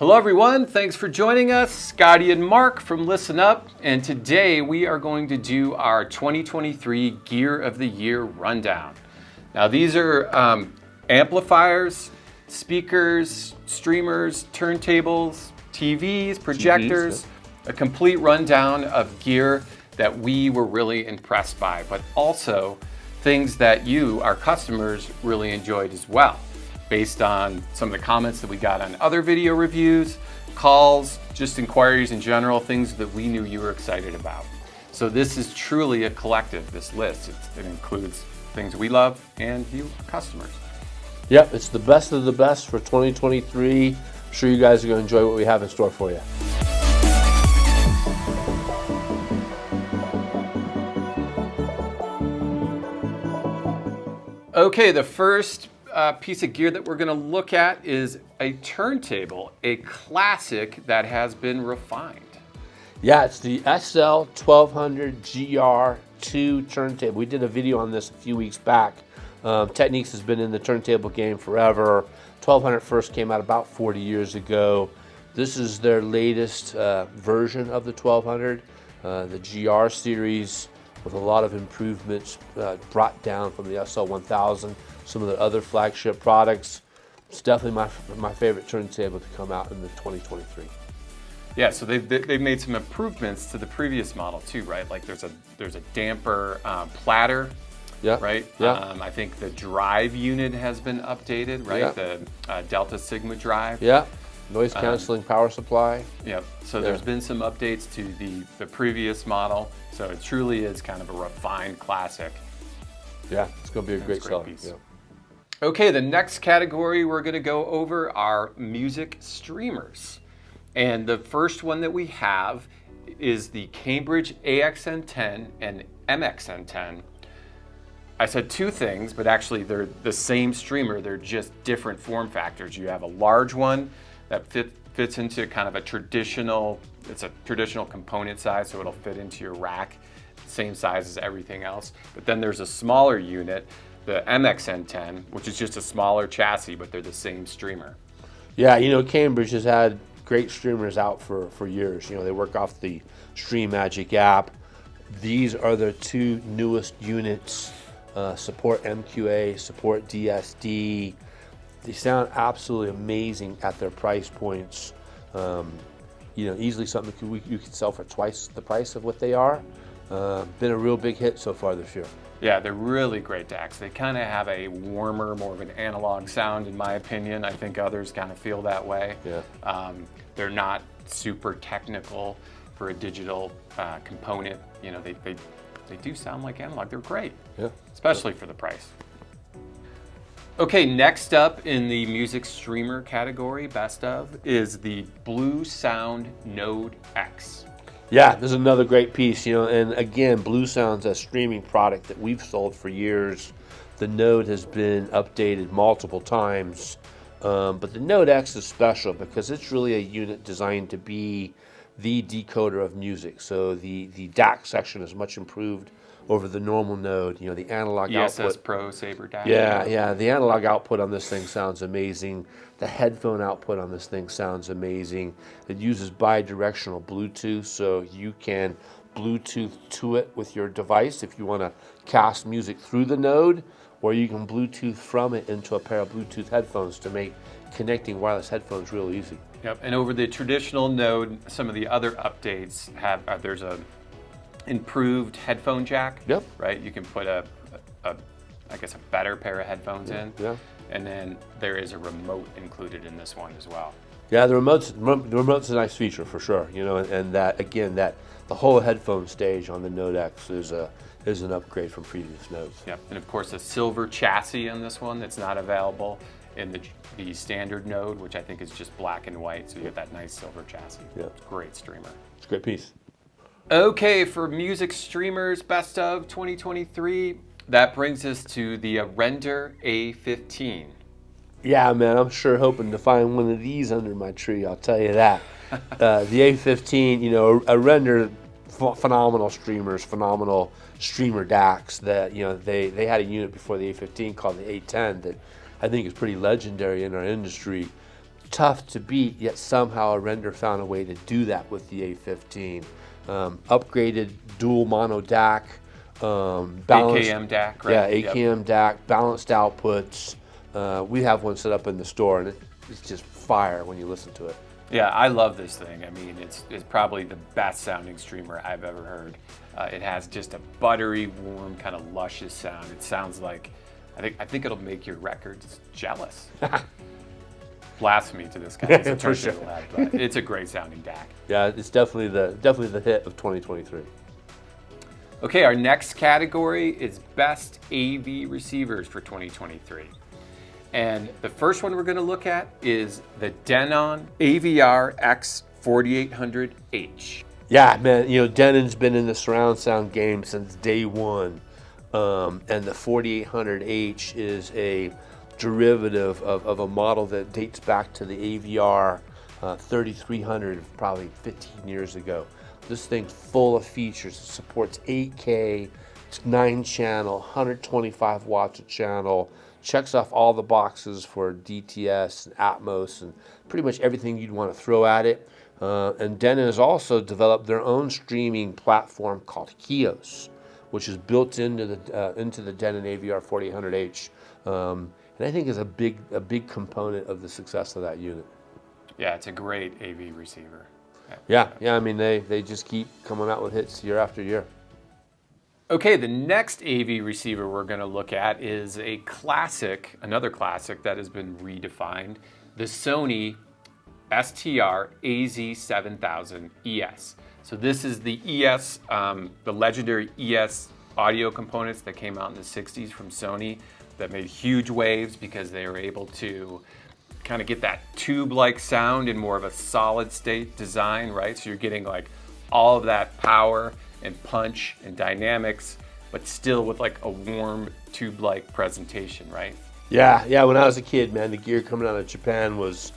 Hello everyone, thanks for joining us. Scotty and Mark from ListenUp, and today we are going to do our 2023 Gear of the Year rundown. Now these are amplifiers, speakers, streamers, turntables, TVs, projectors, a complete rundown of gear that we were really impressed by, but also things that you, our customers, really enjoyed as well, based on some of the comments that we got on other video reviews, calls, just inquiries in general, things that we knew you were excited about. So this is truly a collective, this list. It includes things we love and you, our customers. Yep, it's the best of the best for 2023. I'm sure you guys are going to enjoy what we have in store for you. Okay, the first piece of gear that we're going to look at is a turntable, a classic that has been refined. Yeah, it's the SL 1200 GR2 turntable. We did a video on this a few weeks back. Technics has been in the turntable game forever. 1200 first came out about 40 years ago. This is their latest version of the 1200, the GR series, with a lot of improvements brought down from the SL 1000, some of the other flagship products. It's definitely my favorite turntable to come out in the 2023. Yeah, so they've made some improvements to the previous model too, right? Like there's a damper platter, right? Yeah. I think the drive unit has been updated, right? Yeah. The Delta Sigma drive. Yeah. Noise canceling power supply. Yeah, so there's been some updates to the previous model. So it truly is kind of a refined classic. Yeah, it's going to be a great seller. piece. Yeah. Okay, the next category we're going to go over are music streamers. And the first one that we have is the Cambridge AXN10 and MXN10. I said two things, but actually they're the same streamer. They're just different form factors. You have a large one that fits into kind of a traditional, it's a traditional component size, so it'll fit into your rack, same size as everything else. But then there's a smaller unit, the MXN10, which is just a smaller chassis, but they're the same streamer. Yeah, you know, Cambridge has had great streamers out for years. You know, they work off the Stream Magic app. These are their two newest units. Support MQA, support DSD. They sound absolutely amazing at their price points. You know, easily something you could sell for twice the price of what they are. Been a real big hit so far this year. Yeah, they're really great DACs. They kind of have a warmer, more of an analog sound, in my opinion. I think others kind of feel that way. Yeah. They're not super technical for a digital component. You know, they do sound like analog. They're great, especially for the price. Okay, next up in the music streamer category, best of, is the Bluesound Node X. Yeah, this is another great piece, you know, and again, Bluesound's a streaming product that we've sold for years. The Node has been updated multiple times, but the Node X is special because it's really a unit designed to be the decoder of music. So the DAC section is much improved over the normal Node. You know, the analog ESS output. Pro Saber DAC. Yeah, the analog output on this thing sounds amazing. The headphone output on this thing sounds amazing. It uses bi-directional Bluetooth, so you can Bluetooth to it with your device if you want to cast music through the Node, or you can Bluetooth from it into a pair of Bluetooth headphones to make connecting wireless headphones real easy. Yep, and over the traditional Node, some of the other updates have, there's a improved headphone jack. Yep. Right, you can put I guess a better pair of headphones in. Yeah. And then there is a remote included in this one as well. Yeah, the remote's a nice feature for sure. You know, and that again, that the whole headphone stage on the Node X is an upgrade from previous Nodes. Yep, and of course a silver chassis on this one that's not available in the standard Node, which I think is just black and white. So you get that nice silver chassis. Yeah, great streamer. It's a great piece. Okay, for music streamers, best of 2023. That brings us to the Aurender A15. Yeah, man, I'm sure hoping to find one of these under my tree, I'll tell you that. The A15, you know, Aurender, phenomenal streamers, phenomenal streamer DACs that, you know, they had a unit before the A15 called the A10 that I think is pretty legendary in our industry. tough to beat, yet somehow Aurender found a way to do that with the A15. Upgraded dual mono DAC, balanced, AKM DAC, right? Yeah, AKM DAC, balanced outputs. We have one set up in the store, and it's just fire when you listen to it. Yeah, I love this thing. I mean, it's probably the best sounding streamer I've ever heard. It has just a buttery, warm, kind of luscious sound. It sounds like, I think it'll make your records jealous. Blasphemy to this guy. It's a turntable head, but it's a great sounding DAC. Yeah, it's definitely the hit of 2023. Okay, our next category is Best AV Receivers for 2023. And the first one we're going to look at is the Denon AVR X4800H. Yeah, man, Denon's been in the surround sound game since day one. And the 4800H is a derivative of a model that dates back to the AVR 3300, probably 15 years ago. This thing's full of features. It supports 8K, it's 9-channel, 125 watts a channel, checks off all the boxes for DTS and Atmos and pretty much everything you'd want to throw at it. And Denon has also developed their own streaming platform called Hios, which is built into the Denon AVR 4800H, and I think is a big component of the success of that unit. Yeah, it's a great AV receiver. Yeah. I mean, they just keep coming out with hits year after year. Okay, the next AV receiver we're going to look at is another classic that has been redefined, the Sony STR AZ7000 ES. So this is the ES, the legendary ES audio components that came out in the 60s from Sony that made huge waves because they were able to kind of get that tube-like sound in more of a solid state design, right? So you're getting like all of that power and punch and dynamics, but still with like a warm tube-like presentation, right? Yeah. When I was a kid, man, the gear coming out of Japan was,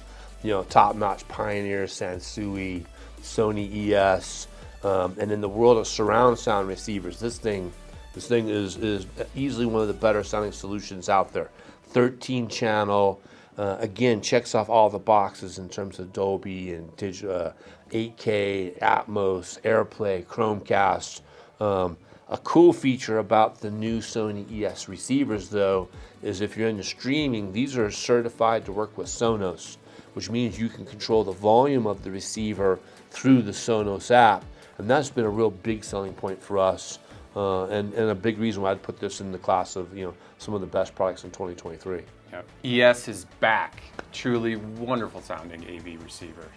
top-notch Pioneer, Sansui, Sony ES, and in the world of surround sound receivers, this thing is easily one of the better sounding solutions out there. 13-channel, again, checks off all the boxes in terms of Dolby and 8K, Atmos, AirPlay, Chromecast. A cool feature about the new Sony ES receivers, though, is if you're into streaming, these are certified to work with Sonus, which means you can control the volume of the receiver through the Sonus app. And that's been a real big selling point for us, and a big reason why I'd put this in the class of some of the best products in 2023. Yep. ES is back. Truly wonderful sounding AV receiver,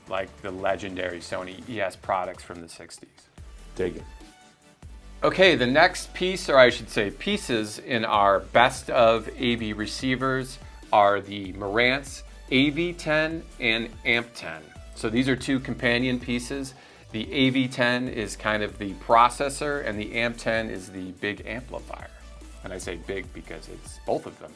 like the legendary Sony ES products from the 60s. Dig it. Okay, the next piece, or I should say pieces, in our best of AV receivers are the Marantz AV10 and Amp10. So these are two companion pieces. The AV10 is kind of the processor, and the Amp10 is the big amplifier. And I say big because both of them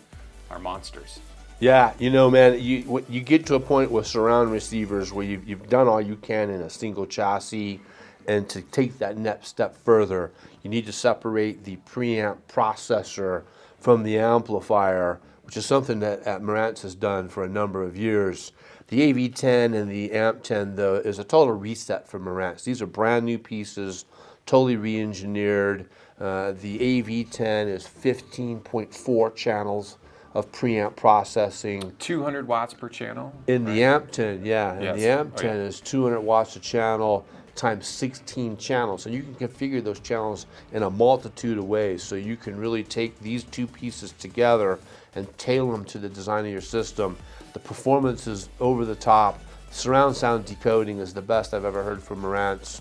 are monsters. Yeah, man, you get to a point with surround receivers where you've done all you can in a single chassis, and to take that next step further, you need to separate the preamp processor from the amplifier, which is something that Marantz has done for a number of years. The AV10 and the Amp10, though, is a total reset for Marantz. These are brand new pieces, totally re-engineered. The AV10 is 15.4 channels of preamp processing. 200 watts per channel? In the Amp10, yeah. And the Yes. Amp10 is 200 watts a channel times 16 channels. So you can configure those channels in a multitude of ways. So you can really take these two pieces together and tailor them to the design of your system. The performance is over the top. Surround sound decoding is the best I've ever heard from Marantz.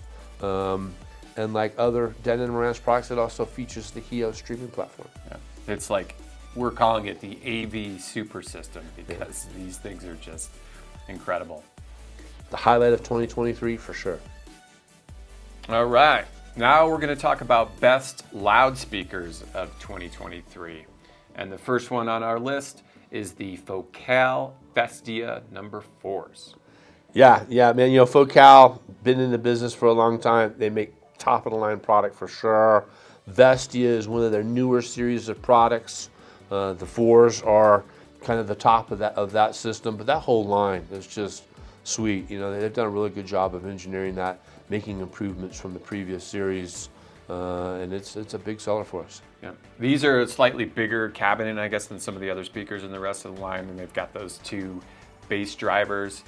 And like other Denon Marantz products, it also features the Hios streaming platform. Yeah. It's like, we're calling it the AV super system because these things are just incredible. The highlight of 2023 for sure. All right, now we're going to talk about best loudspeakers of 2023. And the first one on our list is the Focal Vestia number 4s. Yeah, man, Focal, been in the business for a long time. They make top of the line product for sure. Vestia is one of their newer series of products. The 4s are kind of the top of that system, but that whole line is just sweet. You know, they've done a really good job of engineering that, making improvements from the previous series, and it's a big seller for us. Yeah, these are a slightly bigger cabinet, I guess, than some of the other speakers in the rest of the line, and they've got those two bass drivers.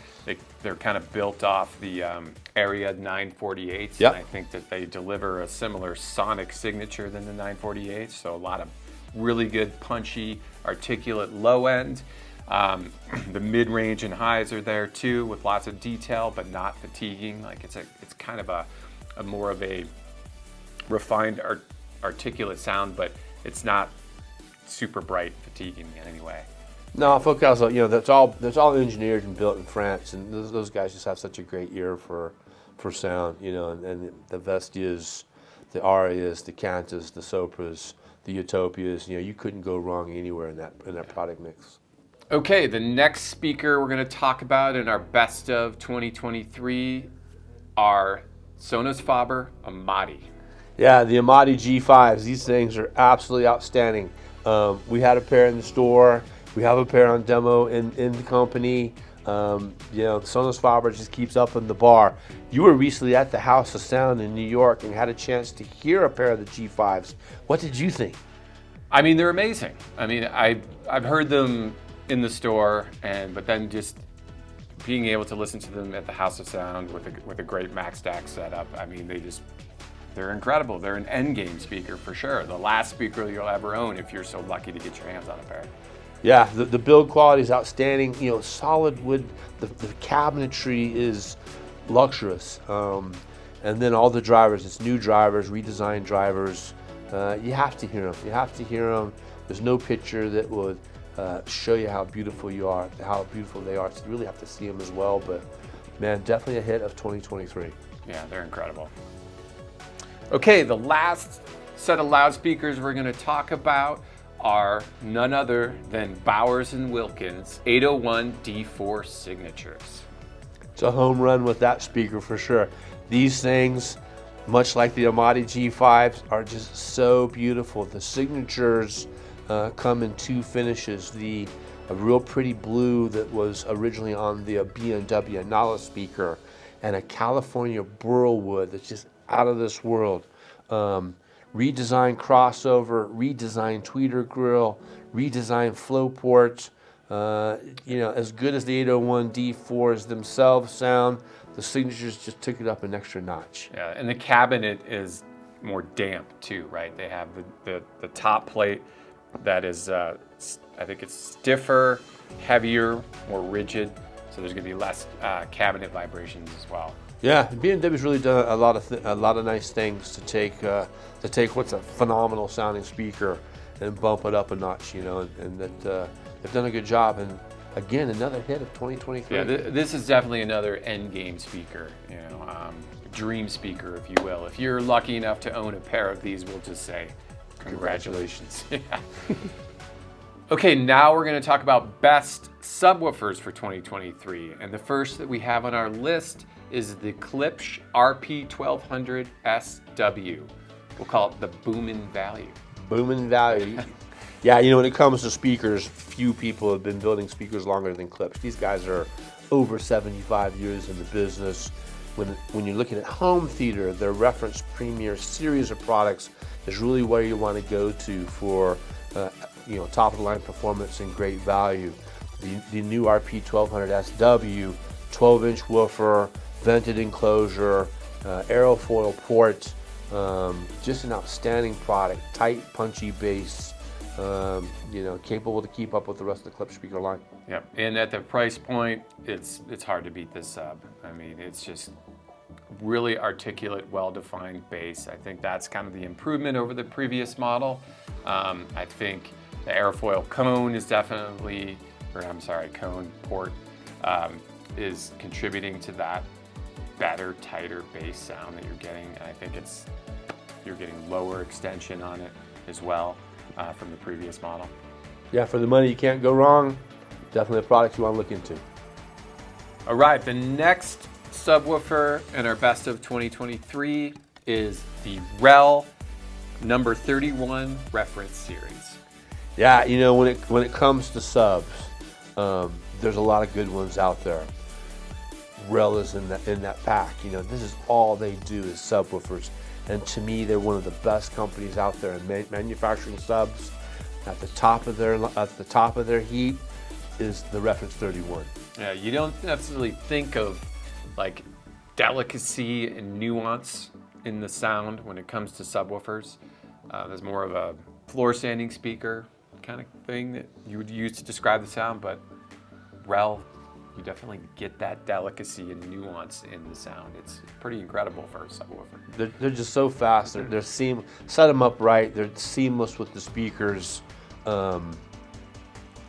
They're kind of built off the Area 948s. Yep. And I think that they deliver a similar sonic signature than the 948s, so a lot of really good, punchy, articulate low end. The mid-range and highs are there too, with lots of detail, but not fatiguing. Like it's kind of a more of a refined, articulate sound, but it's not super bright, fatiguing in any way. No, Focus, you know, that's all engineered and built in France, and those guys just have such a great ear for sound, you know, and the Vestias, the Arias, the Cantas, the Sopras, the Utopias, you know, you couldn't go wrong anywhere in that product mix. Okay, the next speaker we're going to talk about in our best of 2023 are Sonus Faber Amati. Yeah, the Amati G5s. These things are absolutely outstanding. We had a pair in the store. We have a pair on demo in the company. You know, Sonus Faber just keeps up in the bar. You were recently at the House of Sound in New York and had a chance to hear a pair of the G5s. What did you think? I mean, they're amazing. I mean, I've heard them in the store, but then just being able to listen to them at the House of Sound with a great Max Stack setup. I mean, they're incredible. They're an end game speaker for sure. The last speaker you'll ever own if you're so lucky to get your hands on a pair. Yeah, the build quality is outstanding. You know, solid wood. The cabinetry is luxurious, and then all the drivers. It's new drivers, redesigned drivers. You have to hear them. You have to hear them. There's no picture that would show you how beautiful you are, how beautiful they are. So you really have to see them as well. But man, definitely a hit of 2023. Yeah, they're incredible. Okay, the last set of loudspeakers we're going to talk about are none other than Bowers & Wilkins 801 D4 signatures. It's a home run with that speaker for sure. These things, much like the Amati G5s, are just so beautiful. The signatures come in two finishes. A real pretty blue that was originally on the B&W Nala speaker, and a California burl wood that's just out of this world. Redesigned crossover, redesigned tweeter grill, redesigned flow ports. You know, as good as the 801 D4s themselves sound, the signatures just took it up an extra notch. Yeah, and the cabinet is more damp too, right? They have the top plate that is, I think it's stiffer, heavier, more rigid, so there's going to be less cabinet vibrations as well. Yeah, B&W's really done a lot of nice things to take what's a phenomenal sounding speaker and bump it up a notch, you know, and that they've done a good job. And again, another hit of 2023. Yeah, this is definitely another end game speaker, you know, dream speaker, if you will. If you're lucky enough to own a pair of these, we'll just say congratulations. Yeah. Okay, now we're going to talk about best subwoofers for 2023, and the first that we have on our list is the Klipsch RP1200 SW. We'll call it the Boomin' Value. Boomin' Value. Yeah, you know, when it comes to speakers, few people have been building speakers longer than Klipsch. These guys are over 75 years in the business. When you're looking at home theater, their reference premier series of products is really where you want to go to for you know, top of the line performance and great value. The new RP1200 SW, 12-inch woofer, vented enclosure, aerofoil port, just an outstanding product. Tight, punchy bass, you know, capable to keep up with the rest of the Klipsch speaker line. Yep, and at the price point, it's hard to beat this sub. I mean, it's just really articulate, well-defined bass. I think that's kind of the improvement over the previous model. I think the airfoil cone is definitely, cone port is contributing to that better, tighter bass sound that you're getting. And I think you're getting lower extension on it as well from the previous model. Yeah, for the money you can't go wrong. Definitely a product you want to look into. All right, the next subwoofer in our best of 2023 is the REL number 31 reference series. Yeah, you know, when it comes to subs, there's a lot of good ones out there. Rel is in that pack. You know, this is all they do is subwoofers, and to me, they're one of the best companies out there in manufacturing subs. At the top of their heap is the Reference 31. Yeah, you don't necessarily think of like delicacy and nuance in the sound when it comes to subwoofers. There's more of a floor standing speaker kind of thing that you would use to describe the sound, but Rel, you definitely get that delicacy and nuance in the sound. It's pretty incredible for a subwoofer. They're just so fast. They're seamless. Set them up right. They're seamless with the speakers.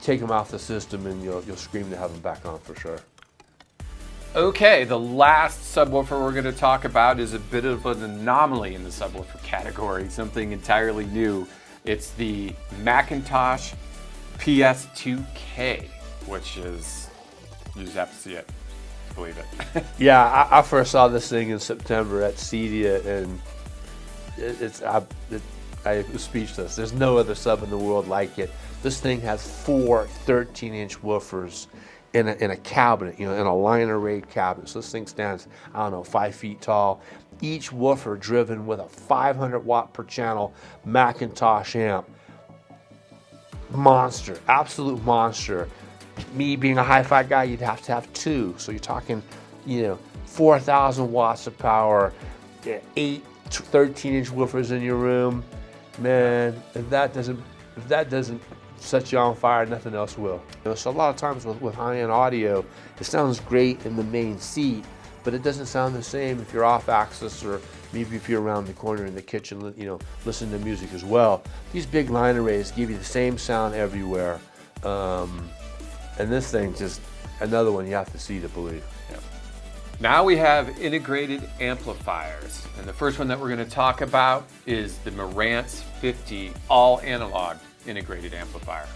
Take them off the system and you'll scream to have them back on for sure. Okay, the last subwoofer we're going to talk about is a bit of an anomaly in the subwoofer category, something entirely new. It's the McIntosh PS2K, which is, you just have to see it to believe it. Yeah, I first saw this thing in September at Cedia, and I was speechless. There's no other sub in the world like it. This thing has 4 13-inch woofers in a cabinet, you know, in a line arrayed cabinet. So this thing stands, I don't know, 5 feet tall. Each woofer driven with a 500 watt per channel McIntosh amp. Monster, absolute monster. Me being a hi-fi guy, you'd have to have 2. So you're talking, you know, 4,000 watts of power, 8 13-inch woofers in your room. Man, if that doesn't set you on fire, nothing else will. You know, so a lot of times with high-end audio, it sounds great in the main seat, but it doesn't sound the same if you're off axis or maybe if you're around the corner in the kitchen, you know, listening to music as well. These big line arrays give you the same sound everywhere. And this thing, just another one you have to see to believe. Yeah. Now we have integrated amplifiers. And the first one that we're going to talk about is the Marantz 50 all analog integrated amplifier.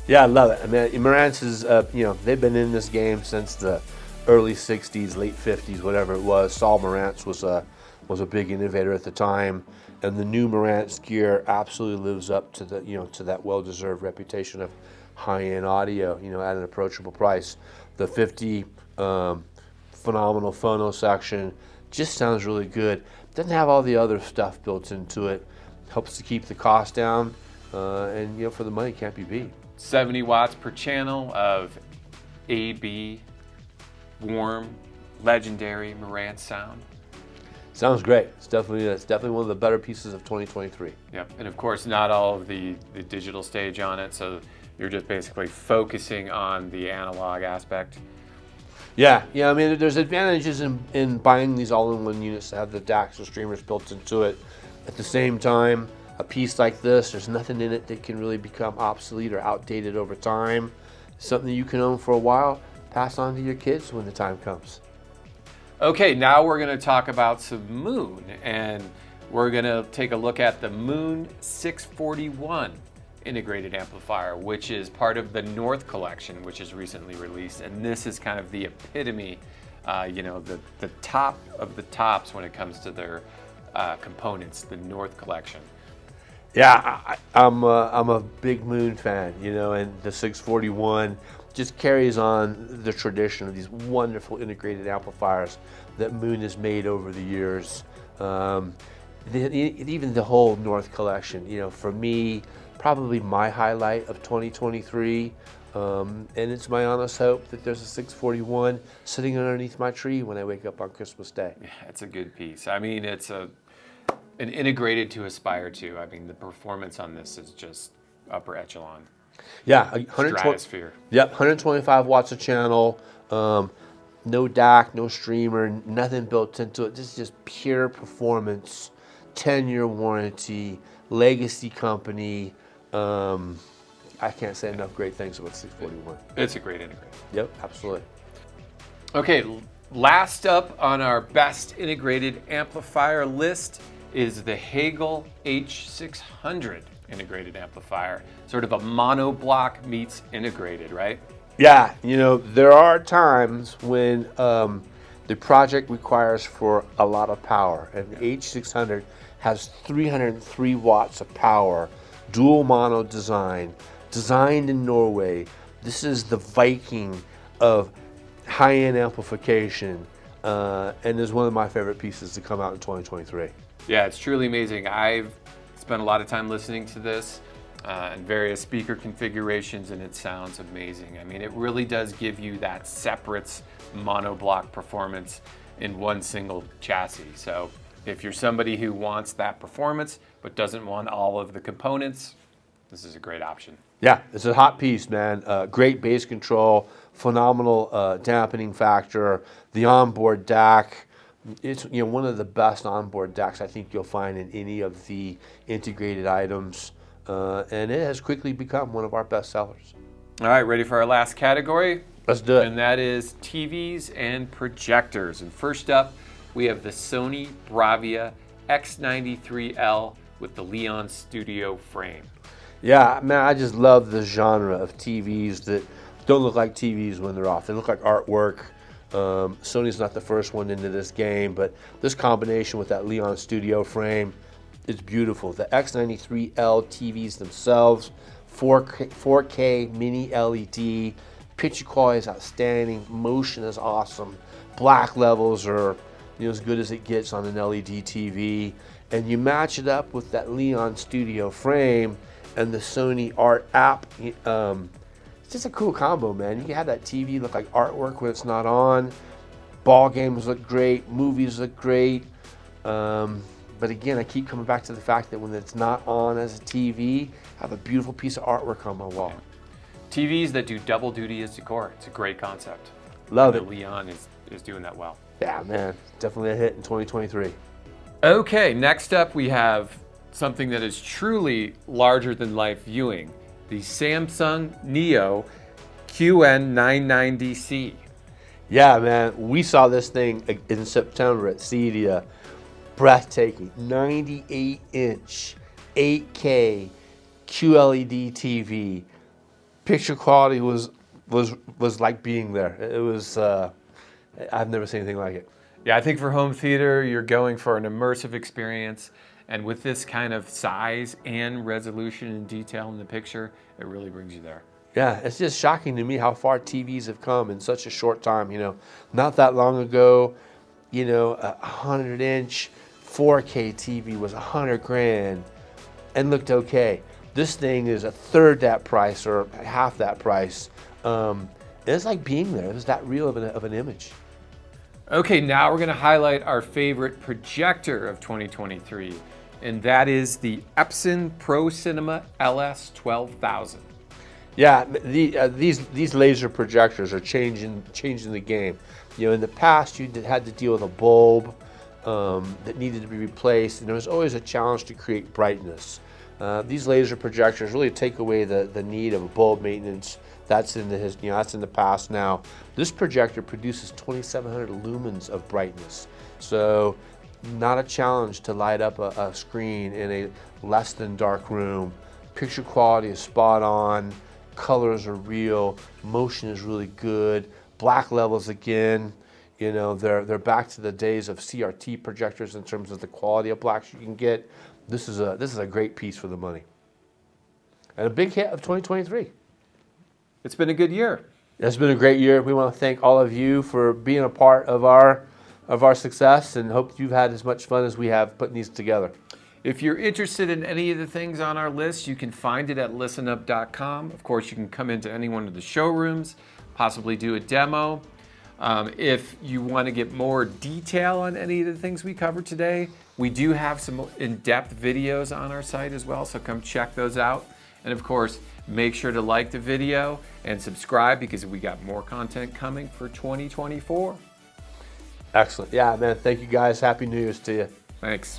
Yeah, I love it. I mean, Marantz is, you know, they've been in this game since the early 60s, late 50s, whatever it was. Saul Marantz was a big innovator at the time, and the new Marantz gear absolutely lives up to the, you know, to that well-deserved reputation of high-end audio, you know, at an approachable price. The 50 phenomenal phono section just sounds really good. Doesn't have all the other stuff built into it. Helps to keep the cost down, and you know, for the money, can't be beat. 70 watts per channel of AB warm, legendary Marantz sound. Sounds great. It's definitely one of the better pieces of 2023. Yep, and of course not all of the digital stage on it, so you're just basically focusing on the analog aspect. Yeah. I mean, there's advantages in buying these all-in-one units that have the DACs or streamers built into it. At the same time, a piece like this, there's nothing in it that can really become obsolete or outdated over time. Something you can own for a while, pass on to your kids when the time comes. Okay, now we're going to talk about some Moon, and we're going to take a look at the Moon 641 integrated amplifier, which is part of the North collection, which is recently released. And this is kind of the epitome, you know, the top of the tops when it comes to their components, the North collection. Yeah, I'm a big Moon fan, you know, and the 641 just carries on the tradition of these wonderful integrated amplifiers that Moon has made over the years. Even the whole North collection, you know, for me, probably my highlight of 2023, and it's my honest hope that there's a 641 sitting underneath my tree when I wake up on Christmas Day. Yeah, it's a good piece. I mean, it's an integrated to aspire to. I mean, the performance on this is just upper echelon. Yeah, stratosphere. Yep, 125 watts a channel, no DAC, no streamer, nothing built into it. This is just pure performance, 10-year warranty, legacy company. I can't say enough great things about 641. It's a great integrator. Yep, absolutely. Okay, last up on our best integrated amplifier list is the Hegel H600 integrated amplifier. Sort of a mono block meets integrated, right? Yeah, you know, there are times when the project requires for a lot of power, and the H600 has 303 watts of power dual mono design, designed in Norway. This is the Viking of high-end amplification, and is one of my favorite pieces to come out in 2023. Yeah, it's truly amazing. I've spent a lot of time listening to this in various speaker configurations, and it sounds amazing. I mean, it really does give you that separates monoblock performance in one single chassis. So if you're somebody who wants that performance but doesn't want all of the components, this is a great option. Yeah, it's a hot piece, man. Great bass control, phenomenal dampening factor. The onboard DAC, it's one of the best onboard DACs I think you'll find in any of the integrated items, and it has quickly become one of our best sellers. All right, ready for our last category? Let's do it. And that is TVs and projectors. And first up, we have the Sony Bravia X93L with the Leon Studio frame. Yeah, man, I just love the genre of TVs that don't look like TVs when they're off. They look like artwork. Sony's not the first one into this game, but this combination with that Leon Studio frame, it's beautiful. The X93L TVs themselves, 4K mini LED, picture quality is outstanding, motion is awesome, black levels are as good as it gets on an LED TV, and you match it up with that Leon Studio frame and the Sony Art app. It's just a cool combo, man. You can have that TV look like artwork when it's not on. Ball games look great, movies look great. But again, I keep coming back to the fact that when it's not on as a TV, I have a beautiful piece of artwork on my wall. TVs that do double duty as decor. It's a great concept. Love it. Leon is doing that well. Yeah, man. Definitely a hit in 2023. Okay, next up we have something that is truly larger than life viewing. The Samsung Neo QN990C. Yeah, man. We saw this thing in September at CEDIA. Breathtaking. 98-inch 8K QLED TV. Picture quality was like being there. It was I've never seen anything like it. Yeah, I think for home theater, you're going for an immersive experience. And with this kind of size and resolution and detail in the picture, it really brings you there. Yeah, it's just shocking to me how far TVs have come in such a short time. Not that long ago, a 100-inch 4K TV was $100,000 and looked okay. This thing is a third that price or half that price. It's like being there. It's that real of an image. Okay, now we're going to highlight our favorite projector of 2023, and that is the Epson Pro Cinema LS 12000. Yeah, these laser projectors are changing the game. In the past, you had to deal with a bulb that needed to be replaced, and there was always a challenge to create brightness. These laser projectors really take away the need of bulb maintenance. That's in the past now. This projector produces 2,700 lumens of brightness, so not a challenge to light up a screen in a less than dark room. Picture quality is spot on. Colors are real. Motion is really good. Black levels again. They're back to the days of CRT projectors in terms of the quality of blacks you can get. This is a great piece for the money, and a big hit of 2023. It's been a good year. It's been a great year. We want to thank all of you for being a part of our success, and hope you've had as much fun as we have putting these together. If you're interested in any of the things on our list, you can find it at ListenUp.com. Of course, you can come into any one of the showrooms, possibly do a demo. If you want to get more detail on any of the things we covered today, we do have some in-depth videos on our site as well, so come check those out. And of course, make sure to like the video and subscribe because we got more content coming for 2024. Excellent. Yeah, man. Thank you guys. Happy New Year's to you. Thanks.